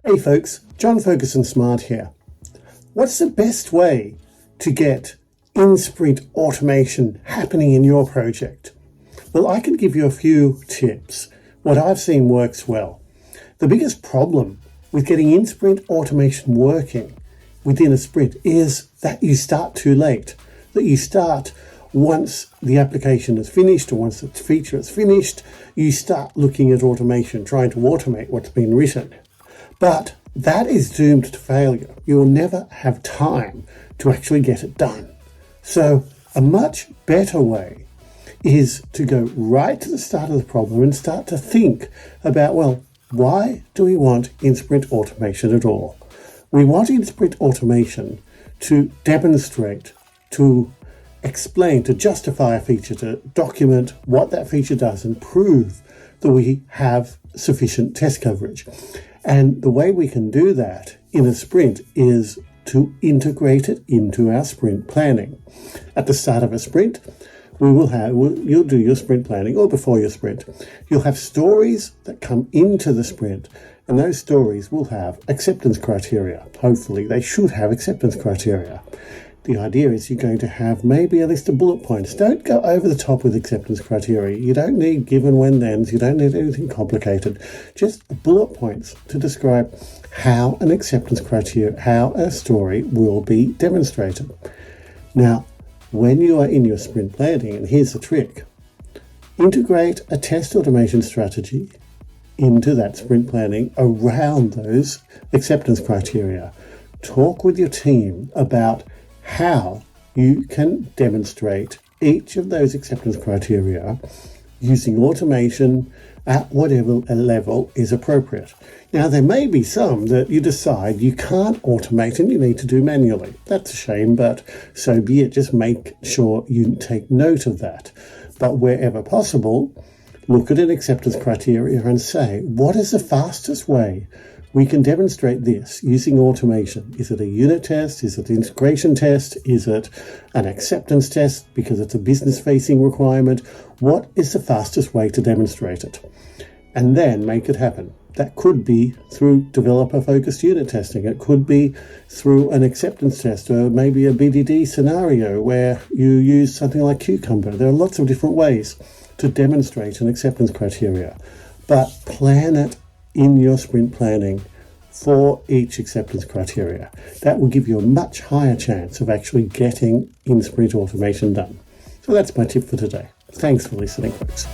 Hey folks, John Ferguson Smart here. What's the best way to get in-sprint automation happening in your project? Well, I can give you a few tips. What I've seen works well. The biggest problem with getting in-sprint automation working within a sprint is that you start too late, that you start once the application is finished or once the feature is finished, you start looking at automation, trying to automate what's been written. But that is doomed to failure. You will never have time to actually get it done. So a much better way is to go right to the start of the problem and start to think about, well, why do we want in-sprint automation at all? We want in-sprint automation to demonstrate, to explain, to justify a feature, to document what that feature does and prove that we have sufficient test coverage. And the way we can do that in a sprint is to integrate it into our sprint planning. At the start of a sprint, you'll do your sprint planning, or before your sprint, you'll have stories that come into the sprint, and those stories will have acceptance criteria. Hopefully, they should have acceptance criteria. The idea is you're going to have maybe a list of bullet points. Don't go over the top with acceptance criteria. You don't need given, when, thens. You don't need anything complicated. Just bullet points to describe how an acceptance criteria, how a story will be demonstrated. Now, when you are in your sprint planning, and here's the trick, integrate a test automation strategy into that sprint planning around those acceptance criteria. Talk with your team about how you can demonstrate each of those acceptance criteria using automation at whatever level is appropriate. Now, there may be some that you decide you can't automate and you need to do manually. That's a shame, but so be it. Just make sure you take note of that. But wherever possible, look at an acceptance criteria and say, what is the fastest way we can demonstrate this using automation? Is it a unit test? Is it an integration test? Is it an acceptance test because it's a business-facing requirement? What is the fastest way to demonstrate it? And then make it happen. That could be through developer-focused unit testing. It could be through an acceptance test, or maybe a BDD scenario where you use something like Cucumber. There are lots of different ways to demonstrate an acceptance criteria, but plan it in your sprint planning for each acceptance criteria. That will give you a much higher chance of actually getting in-sprint automation done. So that's my tip for today. Thanks for listening, folks.